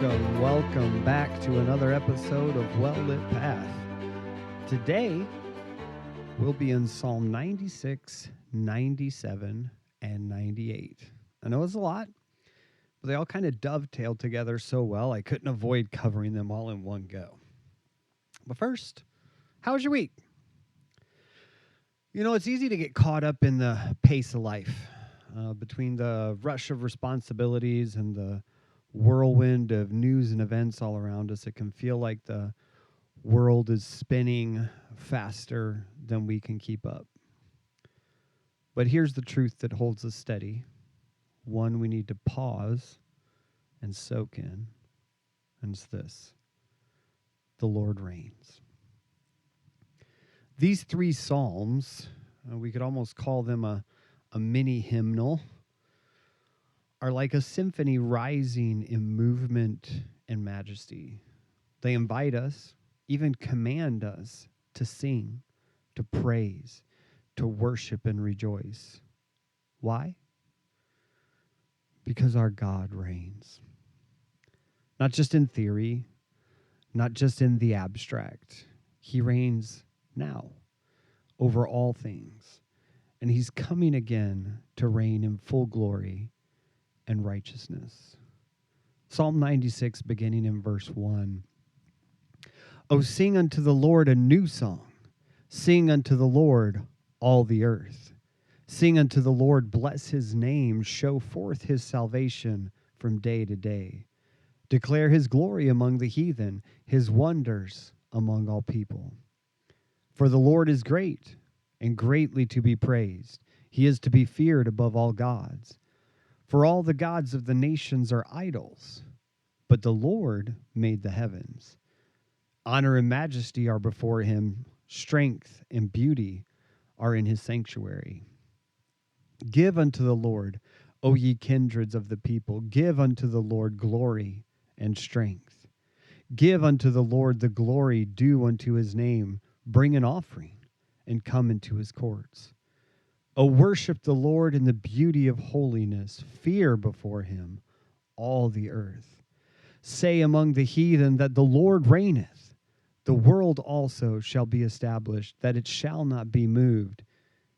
welcome back to another episode of Well Lit Path. Today, we'll be in Psalm 96, 97, and 98. I know it's a lot, but they all kind of dovetail together so well, I couldn't avoid covering them all in one go. But first, how was your week? You know, it's easy to get caught up in the pace of life, between the rush of responsibilities and the whirlwind of news and events all around us. It can feel like the world is spinning faster than we can keep up. But here's the truth that holds us steady. One we need to pause and soak in, and it's this: the Lord reigns. These three psalms, we could almost call them a mini hymnal, are like a symphony rising in movement and majesty. They invite us, even command us, to sing, to praise, to worship and rejoice. Why? Because our God reigns. Not just in theory, not just in the abstract. He reigns now over all things. And he's coming again to reign in full glory and righteousness. Psalm 96, beginning in verse 1. O sing unto the Lord a new song. Sing unto the Lord all the earth. Sing unto the Lord, bless his name. Show forth his salvation from day to day. Declare his glory among the heathen, his wonders among all people. For the Lord is great and greatly to be praised. He is to be feared above all gods. For all the gods of the nations are idols, but the Lord made the heavens. Honor and majesty are before him. Strength and beauty are in his sanctuary. Give unto the Lord, O ye kindreds of the people. Give unto the Lord glory and strength. Give unto the Lord the glory due unto his name. Bring an offering and come into his courts. O worship the Lord in the beauty of holiness. Fear before him all the earth. Say among the heathen that the Lord reigneth. The world also shall be established, that it shall not be moved.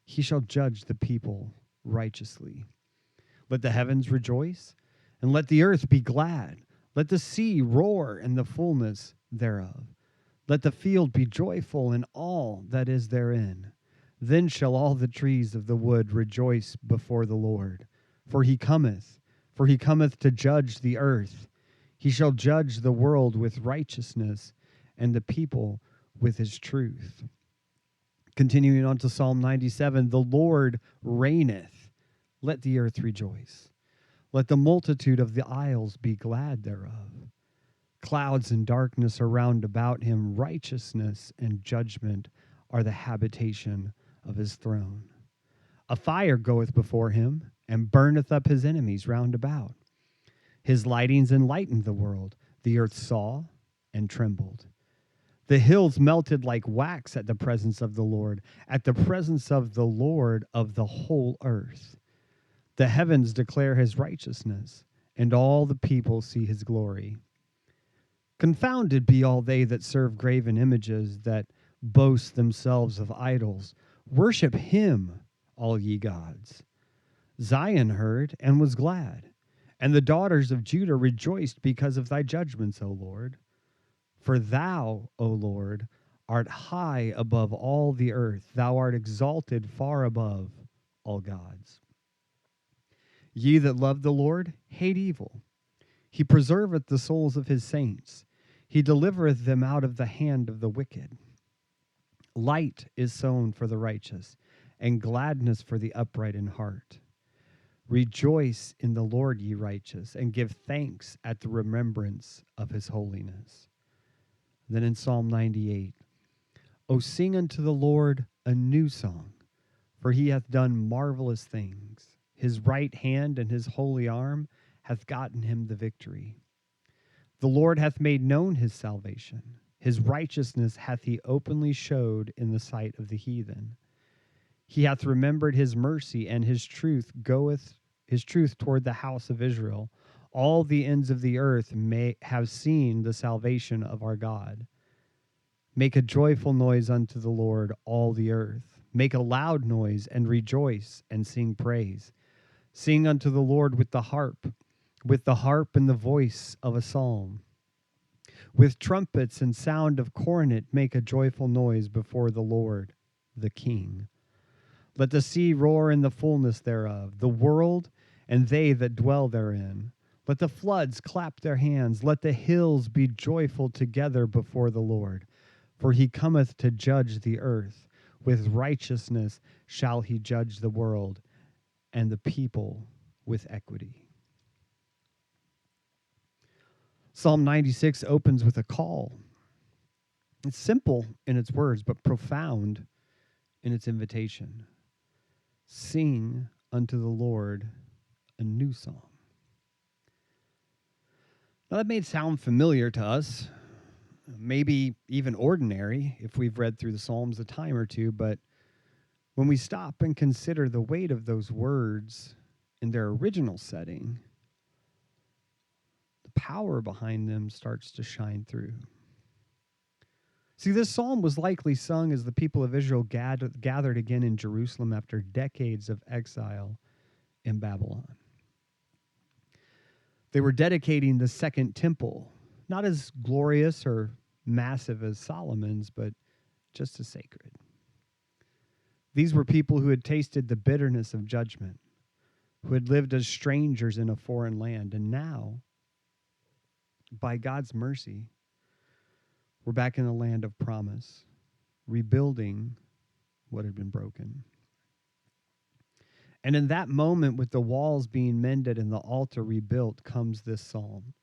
He shall judge the people righteously. Let the heavens rejoice, and let the earth be glad. Let the sea roar in the fullness thereof. Let the field be joyful and all that is therein. Then shall all the trees of the wood rejoice before the Lord. For he cometh to judge the earth. He shall judge the world with righteousness, and the people with his truth. Continuing on to Psalm 97, the Lord reigneth. Let the earth rejoice. Let the multitude of the isles be glad thereof. Clouds and darkness are round about him. Righteousness and judgment are the habitation of his throne. A fire goeth before him, and burneth up his enemies round about. His lightnings enlightened the world. The earth saw and trembled. The hills melted like wax at the presence of the Lord, at the presence of the Lord of the whole earth. The heavens declare his righteousness, and all the people see his glory. Confounded be all they that serve graven images, that boast themselves of idols. Worship him, all ye gods. Zion heard and was glad, and the daughters of Judah rejoiced because of thy judgments, O Lord. For thou, O Lord, art high above all the earth. Thou art exalted far above all gods. Ye that love the Lord, hate evil. He preserveth the souls of his saints. He delivereth them out of the hand of the wicked. Light is sown for the righteous, and gladness for the upright in heart. Rejoice in the Lord, ye righteous, and give thanks at the remembrance of his holiness. Then in Psalm 98, O sing unto the Lord a new song, for he hath done marvelous things. His right hand and his holy arm hath gotten him the victory. The Lord hath made known his salvation. His righteousness hath he openly showed in the sight of the heathen. He hath remembered his mercy, and his truth toward the house of Israel. All the ends of the earth may have seen the salvation of our God. Make a joyful noise unto the Lord, all the earth. Make a loud noise and rejoice and sing praise. Sing unto the Lord with the harp and the voice of a psalm. With trumpets and sound of cornet, make a joyful noise before the Lord, the King. Let the sea roar in the fullness thereof, the world and they that dwell therein. Let the floods clap their hands. Let the hills be joyful together before the Lord. For he cometh to judge the earth. With righteousness shall he judge the world, and the people with equity. Psalm 96 opens with a call. It's simple in its words, but profound in its invitation. Sing unto the Lord a new song. Now that may sound familiar to us, maybe even ordinary if we've read through the Psalms a time or two, but when we stop and consider the weight of those words in their original setting, the power behind them starts to shine through. See, this psalm was likely sung as the people of Israel gathered again in Jerusalem after decades of exile in Babylon. They were dedicating the second temple, not as glorious or massive as Solomon's, but just as sacred. These were people who had tasted the bitterness of judgment, who had lived as strangers in a foreign land, and now, by God's mercy, we're back in the land of promise, rebuilding what had been broken. And in that moment, with the walls being mended and the altar rebuilt, comes this psalm,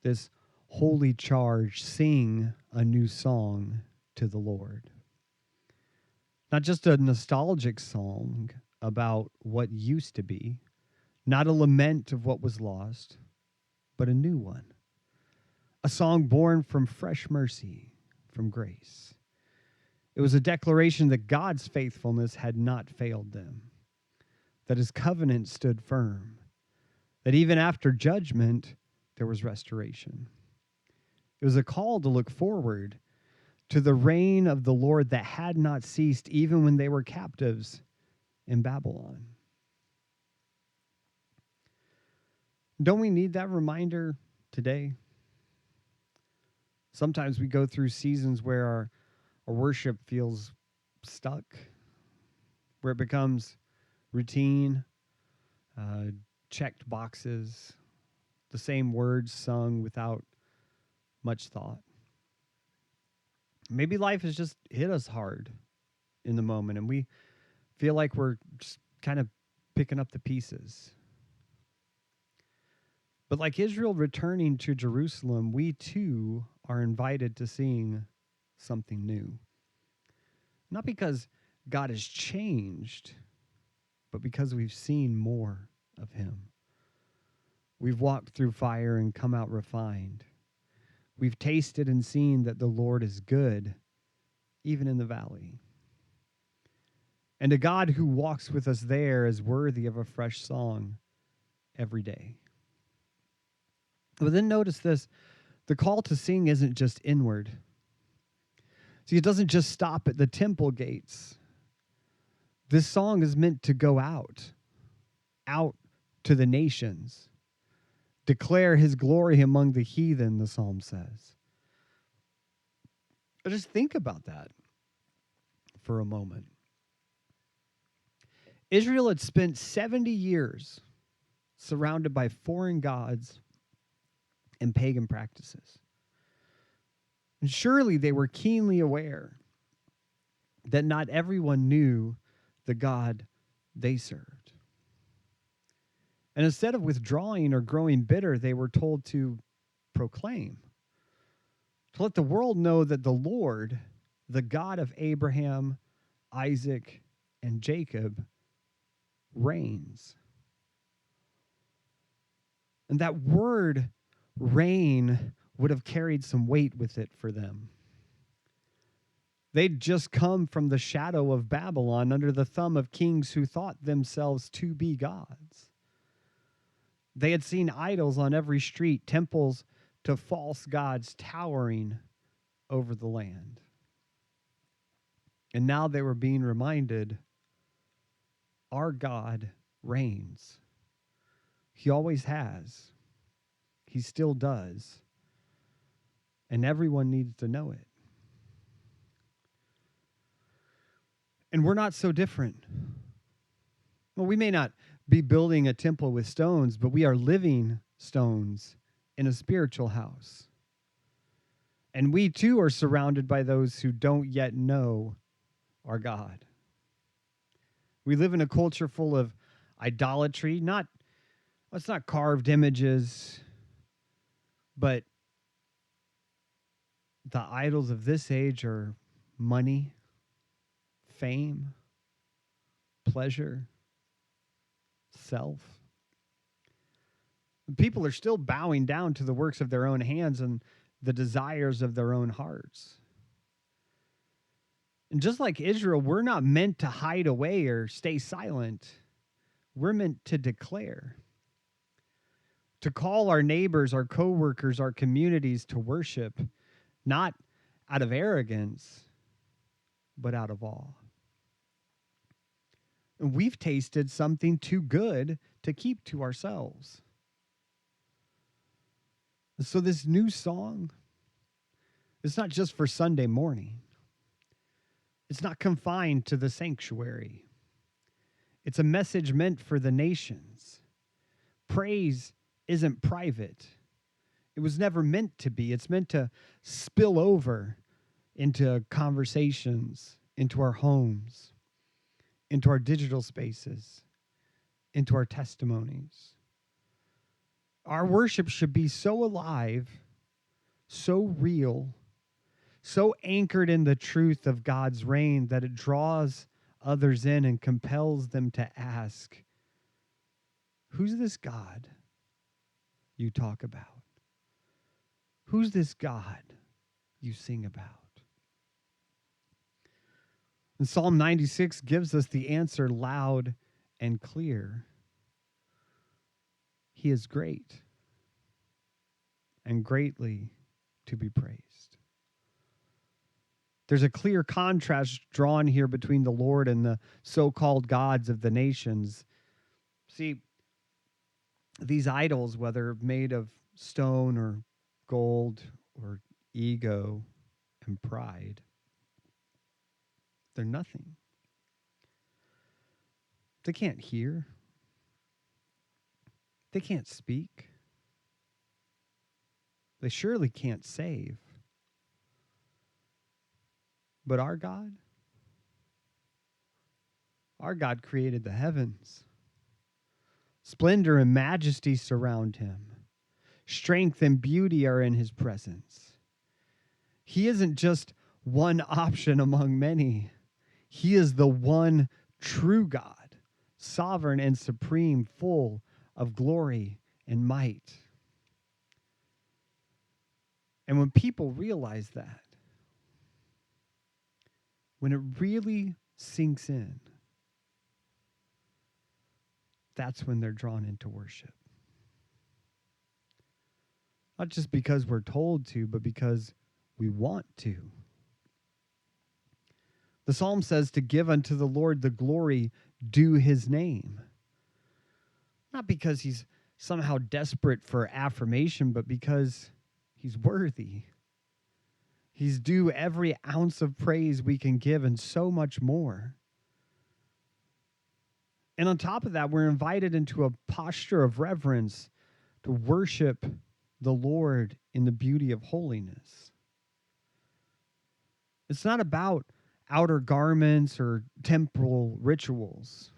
this holy charge: sing a new song to the Lord. Not just a nostalgic song about what used to be, not a lament of what was lost, but a new one. A song born from fresh mercy, from grace. It was a declaration that God's faithfulness had not failed them, that his covenant stood firm, that even after judgment, there was restoration. It was a call to look forward to the reign of the Lord that had not ceased even when they were captives in Babylon. Don't we need that reminder today? Sometimes we go through seasons where our worship feels stuck, where it becomes routine, checked boxes, the same words sung without much thought. Maybe life has just hit us hard in the moment, and we feel like we're just kind of picking up the pieces. But like Israel returning to Jerusalem, we too are invited to sing something new. Not because God has changed, but because we've seen more of him. We've walked through fire and come out refined. We've tasted and seen that the Lord is good, even in the valley. And a God who walks with us there is worthy of a fresh song every day. But then notice this, the call to sing isn't just inward. See, it doesn't just stop at the temple gates. This song is meant to go out to the nations, declare his glory among the heathen, the psalm says. But just think about that for a moment. Israel had spent 70 years surrounded by foreign gods and pagan practices. And surely they were keenly aware that not everyone knew the God they served. And instead of withdrawing or growing bitter, they were told to proclaim, to let the world know that the Lord, the God of Abraham, Isaac, and Jacob, reigns. And that word reign would have carried some weight with it for them. They'd just come from the shadow of Babylon under the thumb of kings who thought themselves to be gods. They had seen idols on every street, temples to false gods towering over the land. And now they were being reminded, our God reigns. He always has. He still does. And everyone needs to know it. And we're not so different. Well, we may not be building a temple with stones, but we are living stones in a spiritual house. And we too are surrounded by those who don't yet know our God. We live in a culture full of idolatry, it's not carved images, but the idols of this age are money, fame, pleasure, self. People are still bowing down to the works of their own hands and the desires of their own hearts. And just like Israel, we're not meant to hide away or stay silent. We're meant to declare, to call our neighbors, our coworkers, our communities to worship, not out of arrogance, but out of awe. And we've tasted something too good to keep to ourselves. So this new song, it's not just for Sunday morning. It's not confined to the sanctuary. It's a message meant for the nations. Praise isn't private. It was never meant to be. It's meant to spill over into conversations, into our homes, into our digital spaces, into our testimonies. Our worship should be so alive, so real, so anchored in the truth of God's reign that it draws others in and compels them to ask, who's this God you talk about? Who's this God you sing about? And Psalm 96 gives us the answer loud and clear. He is great and greatly to be praised. There's a clear contrast drawn here between the Lord and the so-called gods of the nations. See, these idols, whether made of stone or gold or ego and pride, they're nothing. They can't hear. They can't speak. They surely can't save. But our God created the heavens. Splendor and majesty surround him. Strength and beauty are in his presence. He isn't just one option among many. He is the one true God, sovereign and supreme, full of glory and might. And when people realize that, when it really sinks in, that's when they're drawn into worship. Not just because we're told to, but because we want to. The psalm says to give unto the Lord the glory due his name. Not because he's somehow desperate for affirmation, but because he's worthy. He's due every ounce of praise we can give and so much more. And on top of that, we're invited into a posture of reverence to worship the Lord in the beauty of holiness. It's not about outer garments or temporal rituals.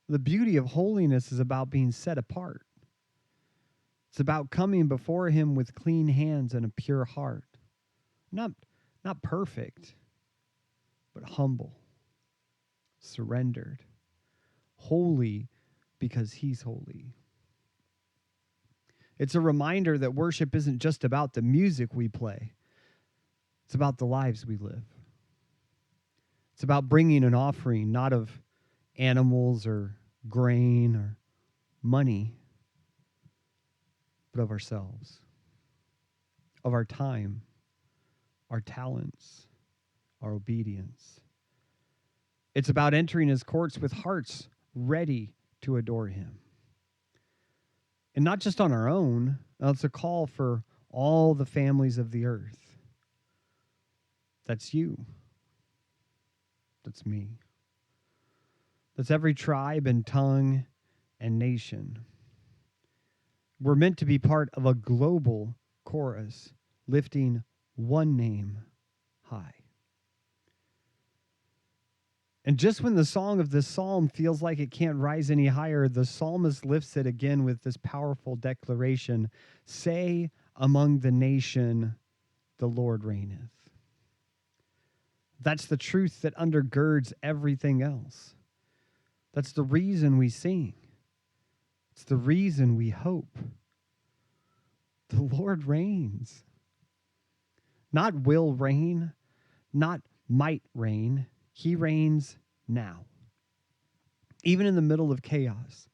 The beauty of holiness is about being set apart. It's about coming before him with clean hands and a pure heart. Not perfect, but humble, surrendered, holy because he's holy. It's a reminder that worship isn't just about the music we play. It's about the lives we live. It's about bringing an offering, not of animals or grain or money, but of ourselves, of our time, our talents, our obedience. It's about entering his courts with hearts ready to adore him. And not just on our own, it's a call for all the families of the earth. That's you. That's me. That's every tribe and tongue and nation. We're meant to be part of a global chorus, lifting one name high. And just when the song of this psalm feels like it can't rise any higher, the psalmist lifts it again with this powerful declaration, "Say among the nation, the Lord reigneth." That's the truth that undergirds everything else. That's the reason we sing. It's the reason we hope. The Lord reigns. Not will reign, not might reign. He reigns now. Even in the middle of chaos,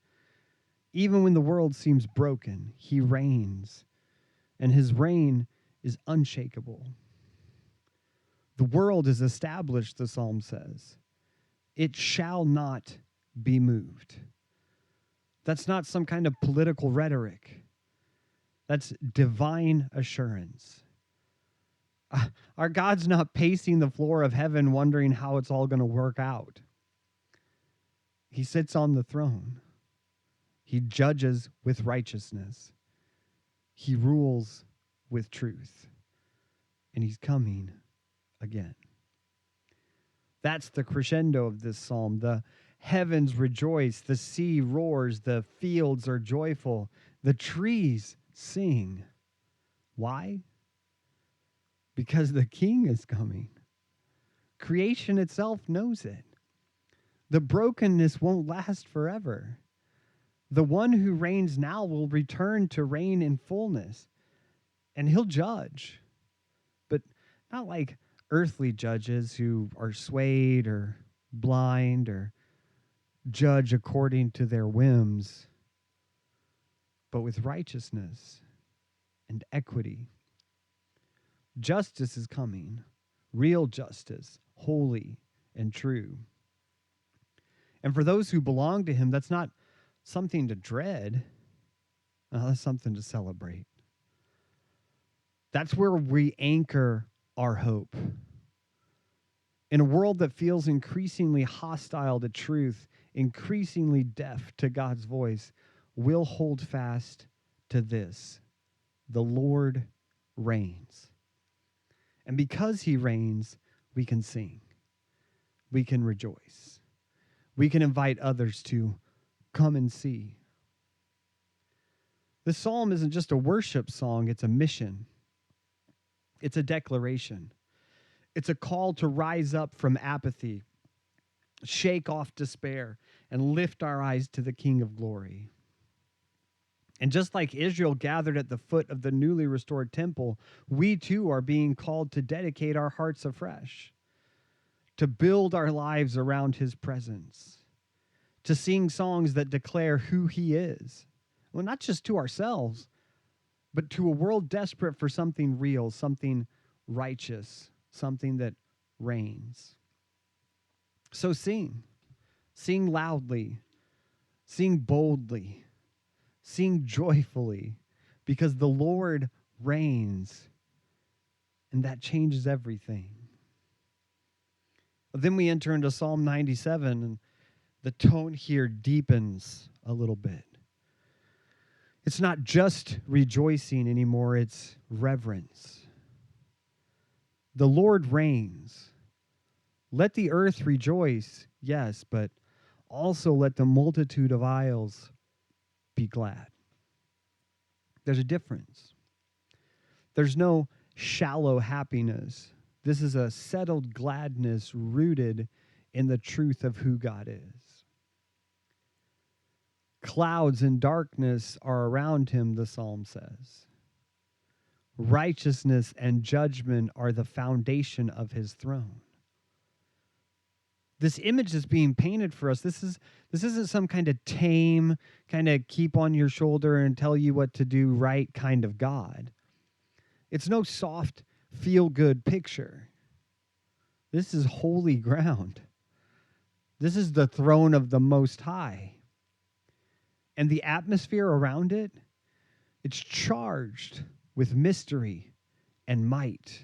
even when the world seems broken, he reigns, and his reign is unshakable. The world is established, the psalm says. It shall not be moved. That's not some kind of political rhetoric. That's divine assurance. Our God's not pacing the floor of heaven wondering how it's all going to work out. He sits on the throne. He judges with righteousness. He rules with truth. And he's coming again. That's the crescendo of this psalm. The heavens rejoice, the sea roars, the fields are joyful, the trees sing. Why? Because the King is coming. Creation itself knows it. The brokenness won't last forever. The one who reigns now will return to reign in fullness, and he'll judge. But not like earthly judges who are swayed or blind or judge according to their whims, but with righteousness and equity. Justice is coming, real justice, holy and true. And for those who belong to him, that's not something to dread. That's something to celebrate. That's where we anchor our hope. In a world that feels increasingly hostile to truth, increasingly deaf to God's voice, we'll hold fast to this: the Lord reigns. And because he reigns, we can sing. We can rejoice. We can invite others to come and see. This psalm isn't just a worship song, it's a mission. It's a declaration. It's a call to rise up from apathy, shake off despair, and lift our eyes to the King of glory. And just like Israel gathered at the foot of the newly restored temple, we too are being called to dedicate our hearts afresh, to build our lives around his presence, to sing songs that declare who he is. Well, not just to ourselves, but to a world desperate for something real, something righteous, something that reigns. So sing. Sing loudly. Sing boldly. Sing joyfully, because the Lord reigns, and that changes everything. Then we enter into Psalm 97, and the tone here deepens a little bit. It's not just rejoicing anymore, it's reverence. The Lord reigns. Let the earth rejoice, yes, but also let the multitude of isles be glad. There's a difference. There's no shallow happiness. This is a settled gladness rooted in the truth of who God is. Clouds and darkness are around him, the psalm says. Righteousness and judgment are the foundation of his throne. This image is being painted for us. This isn't some kind of tame, kind of keep on your shoulder and tell you what to do right kind of God. It's no soft, feel-good picture. This is holy ground. This is the throne of the Most High. And the atmosphere around it, it's charged with mystery and might.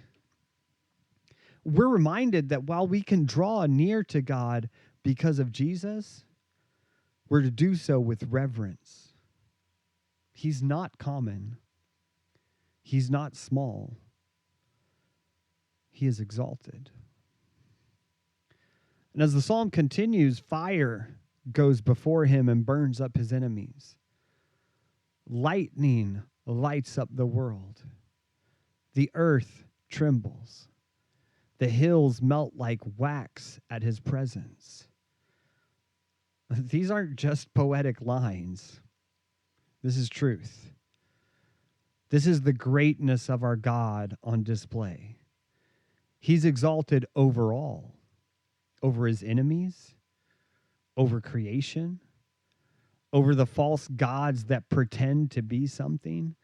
We're reminded that while we can draw near to God because of Jesus, we're to do so with reverence. He's not common. He's not small. He is exalted. And as the psalm continues, fire goes before him and burns up his enemies. Lightning lights up the world. The earth trembles. The hills melt like wax at his presence. These aren't just poetic lines. This is truth. This is the greatness of our God on display. He's exalted over all, over his enemies, over creation, over the false gods that pretend to be something,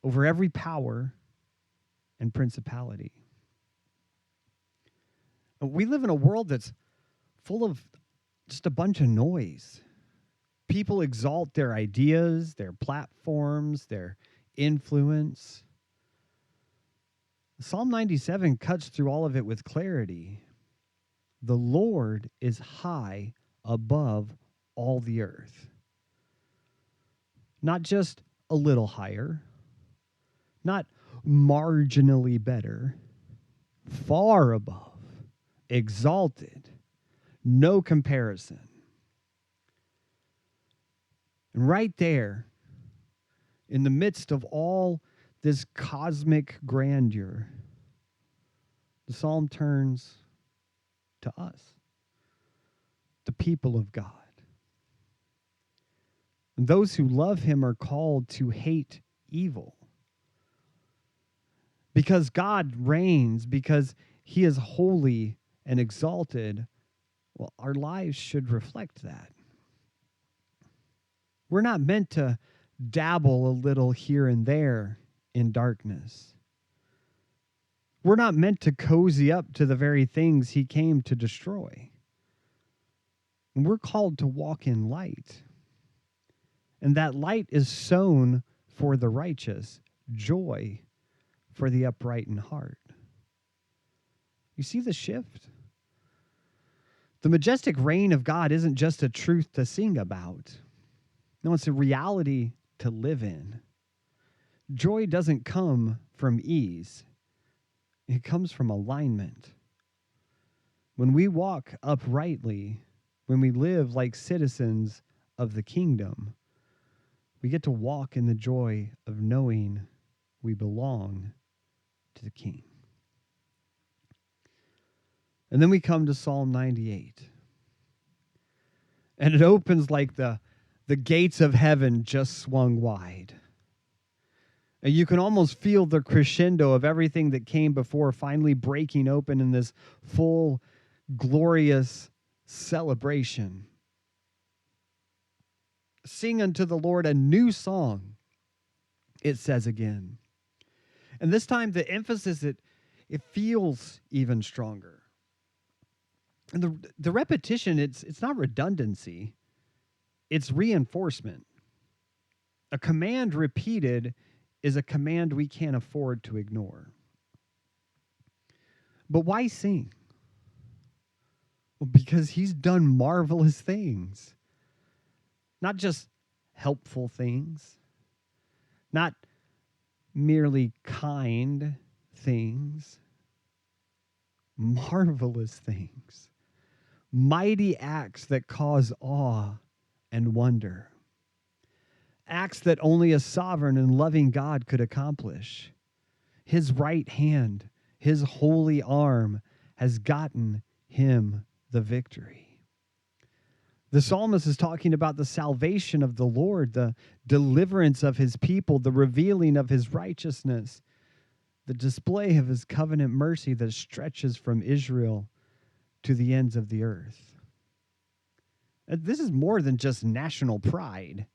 over every power and principality. We live in a world that's full of just a bunch of noise. People exalt their ideas, their platforms, their influence. Psalm 97 cuts through all of it with clarity. The Lord is high above all the earth. Not just a little higher, not marginally better, far above. Exalted, no comparison. And right there, in the midst of all this cosmic grandeur, the psalm turns to us, the people of God. And those who love him are called to hate evil. Because God reigns, because he is holy and exalted, well, our lives should reflect that. We're not meant to dabble a little here and there in darkness. We're not meant to cozy up to the very things he came to destroy. And we're called to walk in light. And that light is sown for the righteous, joy for the upright in heart. You see the shift? The majestic reign of God isn't just a truth to sing about. No, it's a reality to live in. Joy doesn't come from ease. It comes from alignment. When we walk uprightly, when we live like citizens of the kingdom, we get to walk in the joy of knowing we belong to the King. And then we come to Psalm 98. And it opens like the gates of heaven just swung wide. And you can almost feel the crescendo of everything that came before finally breaking open in this full, glorious celebration. Sing unto the Lord a new song, it says again. And this time the emphasis, it feels even stronger. And the repetition, it's not redundancy. It's reinforcement. A command repeated is a command we can't afford to ignore. But why sing? Well, because he's done marvelous things. Not just helpful things. Not merely kind things. Marvelous things. Mighty acts that cause awe and wonder. Acts that only a sovereign and loving God could accomplish. His right hand, his holy arm has gotten him the victory. The psalmist is talking about the salvation of the Lord, the deliverance of his people, the revealing of his righteousness, the display of his covenant mercy that stretches from Israel to the ends of the earth. This is more than just national pride.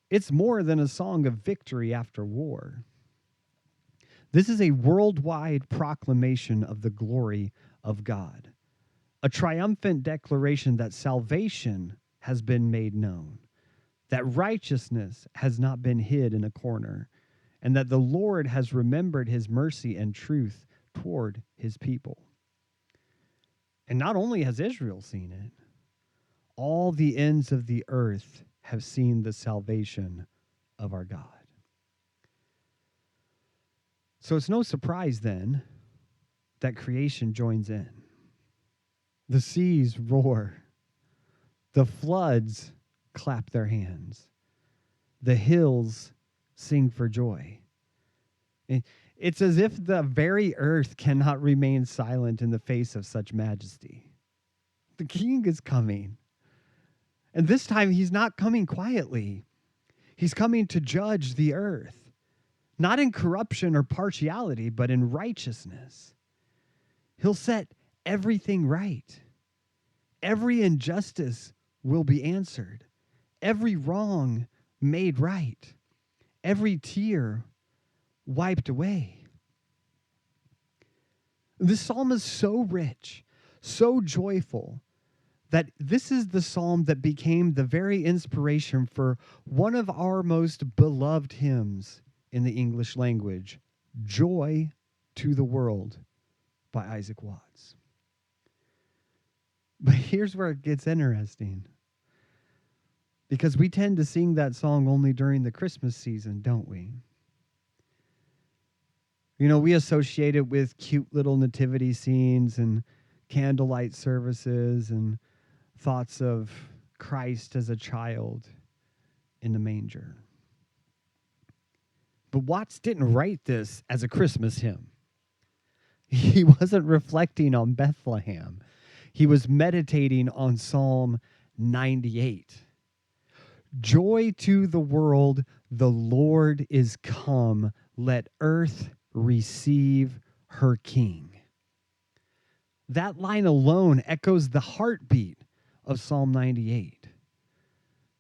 It's more than a song of victory after war. This is a worldwide proclamation of the glory of God, a triumphant declaration that salvation has been made known, that righteousness has not been hid in a corner, and that the Lord has remembered his mercy and truth toward his people. And not only has Israel seen it, all the ends of the earth have seen the salvation of our God. So it's no surprise then that creation joins in. The seas roar. The floods clap their hands. The hills sing for joy. It's as if the very earth cannot remain silent in the face of such majesty. The king is coming. And this time he's not coming quietly. He's coming to judge the earth, not in corruption or partiality, but in righteousness. He'll set everything right. Every injustice will be answered. Every wrong made right. Every tear wiped away. This psalm is so rich, so joyful, that this is the psalm that became the very inspiration for one of our most beloved hymns in the English language, Joy to the World by Isaac Watts. But here's where it gets interesting, because we tend to sing that song only during the Christmas season, don't we? You know, we associate it with cute little nativity scenes and candlelight services and thoughts of Christ as a child in the manger. But Watts didn't write this as a Christmas hymn. He wasn't reflecting on Bethlehem. He was meditating on Psalm 98. Joy to the world, the Lord is come. Let earth receive her King. That line alone echoes the heartbeat of Psalm 98.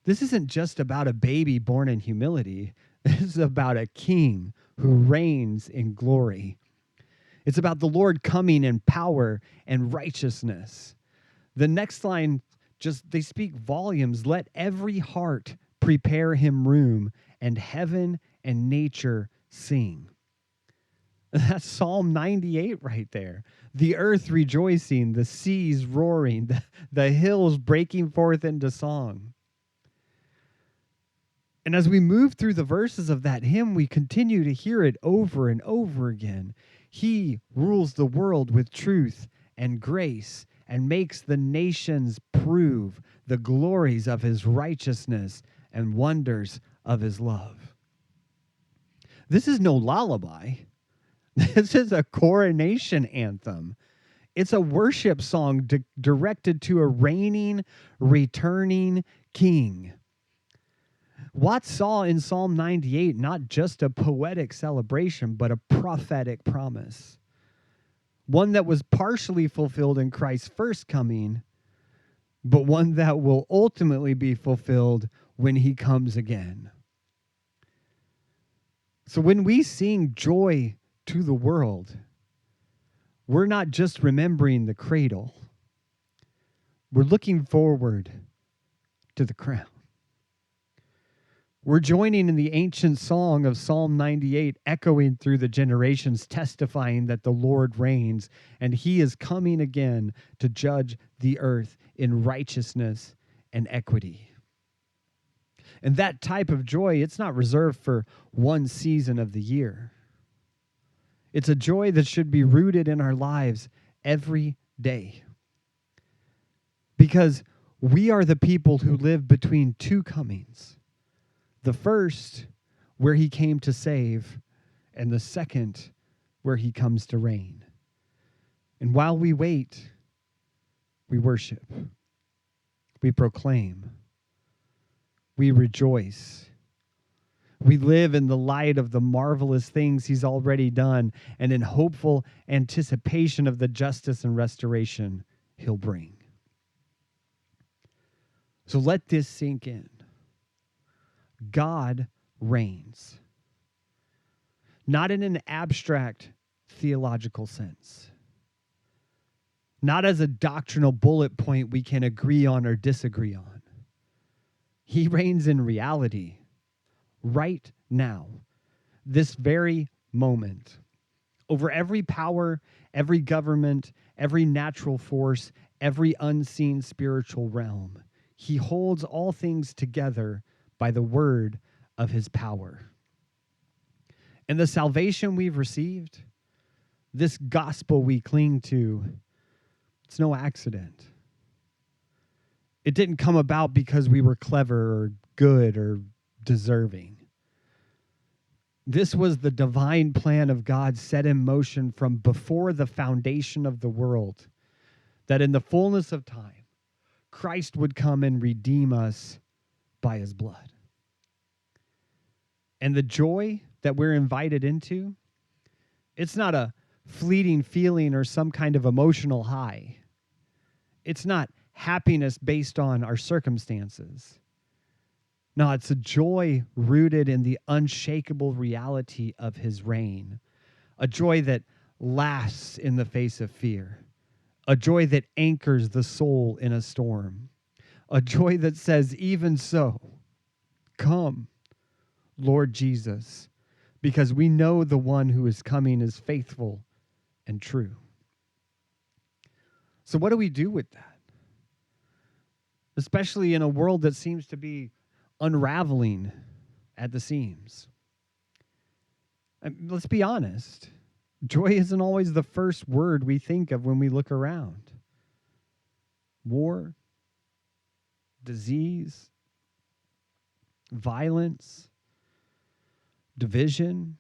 This isn't just about a baby born in humility. This is about a king who reigns in glory. It's about the Lord coming in power and righteousness. The next line, they speak volumes. Let every heart prepare him room, and heaven and nature sing. That's Psalm 98 right there. The earth rejoicing, the seas roaring, the hills breaking forth into song. And as we move through the verses of that hymn, we continue to hear it over and over again. He rules the world with truth and grace and makes the nations prove the glories of his righteousness and wonders of his love. This is no lullaby. This is a coronation anthem. It's a worship song directed to a reigning, returning king. Watts saw in Psalm 98 not just a poetic celebration, but a prophetic promise. One that was partially fulfilled in Christ's first coming, but one that will ultimately be fulfilled when he comes again. So when we sing joy to the world, we're not just remembering the cradle. We're looking forward to the crown. We're joining in the ancient song of Psalm 98, echoing through the generations, testifying that the Lord reigns, and he is coming again to judge the earth in righteousness and equity. And that type of joy, it's not reserved for one season of the year. It's a joy that should be rooted in our lives every day. Because we are the people who live between two comings. The first, where he came to save, and the second, where he comes to reign. And while we wait, we worship, we proclaim, we rejoice. We live in the light of the marvelous things he's already done and in hopeful anticipation of the justice and restoration he'll bring. So let this sink in. God reigns. Not in an abstract theological sense. Not as a doctrinal bullet point we can agree on or disagree on. He reigns in reality, right now, this very moment, over every power, every government, every natural force, every unseen spiritual realm. He holds all things together by the word of his power. And the salvation we've received, this gospel we cling to, it's no accident. It didn't come about because we were clever or good or deserving. This was the divine plan of God set in motion from before the foundation of the world, that in the fullness of time, Christ would come and redeem us by his blood. And the joy that we're invited into, it's not a fleeting feeling or some kind of emotional high. It's not happiness based on our circumstances. No, it's a joy rooted in the unshakable reality of his reign, a joy that lasts in the face of fear, a joy that anchors the soul in a storm, a joy that says, even so, come, Lord Jesus, because we know the one who is coming is faithful and true. So what do we do with that? Especially in a world that seems to be unraveling at the seams. Let's be honest. Joy isn't always the first word we think of when we look around. War, disease, violence, division.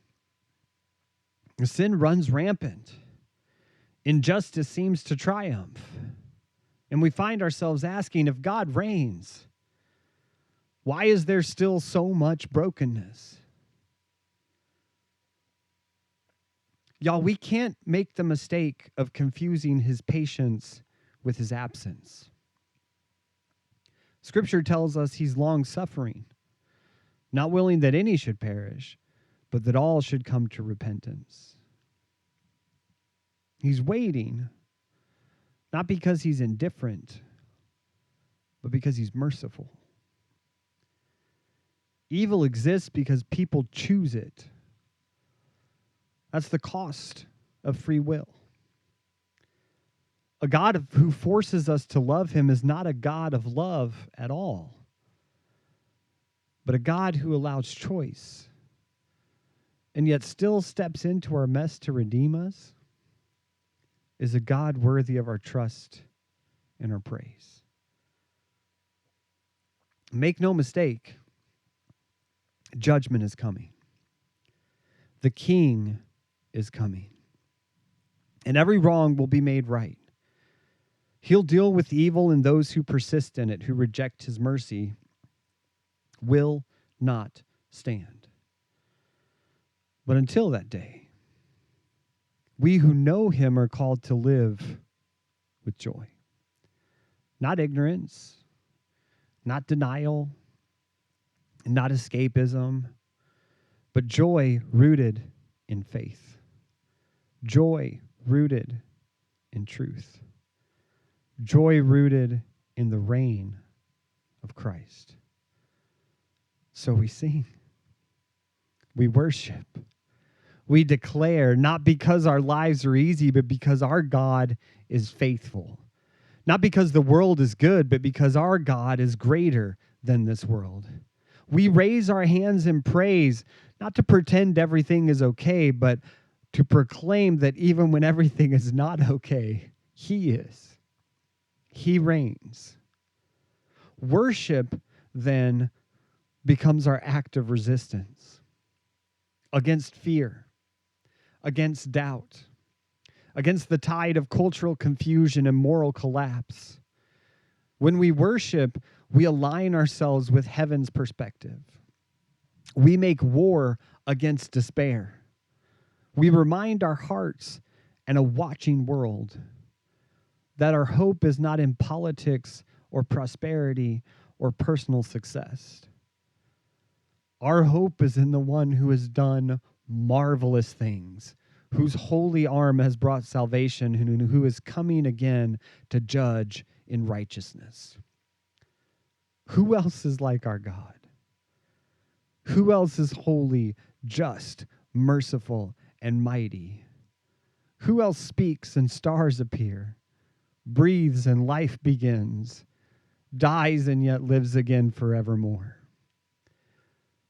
Sin runs rampant. Injustice seems to triumph. And we find ourselves asking, if God reigns, why is there still so much brokenness? Y'all, we can't make the mistake of confusing his patience with his absence. Scripture tells us he's long-suffering, not willing that any should perish, but that all should come to repentance. He's waiting, not because he's indifferent, but because he's merciful. Evil exists because people choose it. That's the cost of free will. A God who forces us to love him is not a God of love at all, but a God who allows choice and yet still steps into our mess to redeem us is a God worthy of our trust and our praise. Make no mistake, judgment is coming. The King is coming. And every wrong will be made right. He'll deal with evil, and those who persist in it, who reject his mercy, will not stand. But until that day, we who know him are called to live with joy. Not ignorance, not denial, not escapism, but joy rooted in faith. Joy rooted in truth. Joy rooted in the reign of Christ. So we sing. We worship. We declare, not because our lives are easy, but because our God is faithful. Not because the world is good, but because our God is greater than this world. We raise our hands in praise, not to pretend everything is okay, but to proclaim that even when everything is not okay, he is. He reigns. Worship, then, becomes our act of resistance against fear, against doubt, against the tide of cultural confusion and moral collapse. When we worship, we align ourselves with heaven's perspective. We make war against despair. We remind our hearts and a watching world that our hope is not in politics or prosperity or personal success. Our hope is in the one who has done marvelous things, whose holy arm has brought salvation, who is coming again to judge in righteousness. Who else is like our God? Who else is holy, just, merciful, and mighty? Who else speaks and stars appear, breathes and life begins, dies and yet lives again forevermore?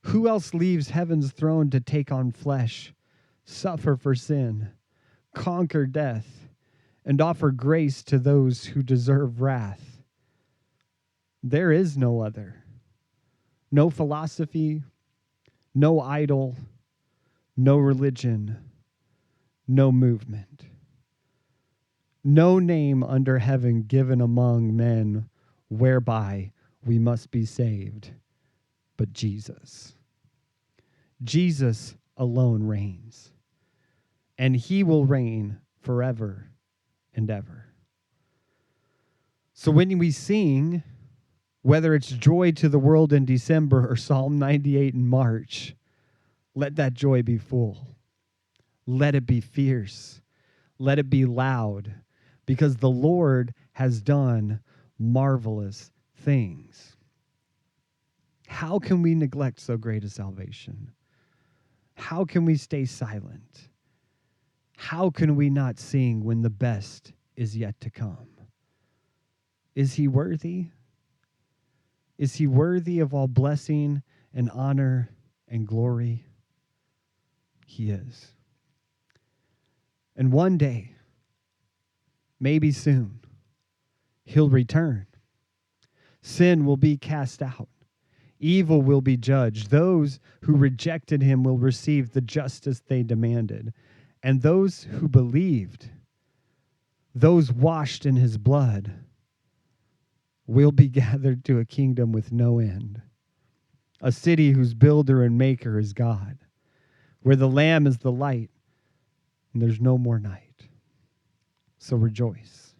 Who else leaves heaven's throne to take on flesh, suffer for sin, conquer death, and offer grace to those who deserve wrath? There is no other. No philosophy, no idol, no religion, no movement. No name under heaven given among men whereby we must be saved, but Jesus. Jesus alone reigns, and he will reign forever and ever. So when we sing, whether it's joy to the world in December or Psalm 98 in March, let that joy be full. Let it be fierce. Let it be loud, because the Lord has done marvelous things. How can we neglect so great a salvation? How can we stay silent? How can we not sing when the best is yet to come? Is he worthy? Is he worthy of all blessing and honor and glory? He is. And one day, maybe soon, he'll return. Sin will be cast out. Evil will be judged. Those who rejected him will receive the justice they demanded. And those who believed, those washed in his blood, will be gathered to a kingdom with no end. A city whose builder and maker is God, where the Lamb is the light, and there's no more night. So rejoice.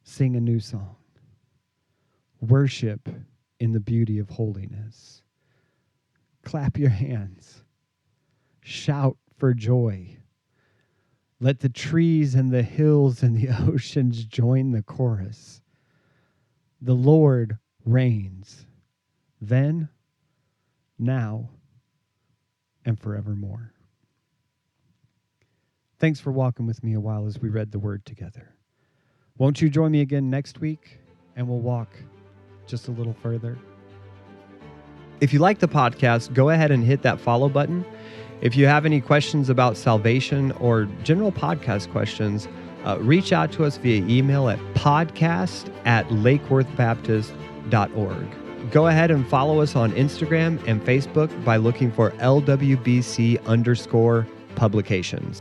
Sing a new song. Worship in the beauty of holiness. Clap your hands. Shout for joy. Let the trees and the hills and the oceans join the chorus. The Lord reigns, then, now, and forevermore. Thanks for walking with me a while as we read the word together. Won't you join me again next week, and we'll walk just a little further? If you like the podcast, go ahead and hit that follow button. If you have any questions about salvation or general podcast questions, reach out to us via email at podcast@lakeworthbaptist.org. Go ahead and follow us on Instagram and Facebook by looking for LWBC_publications.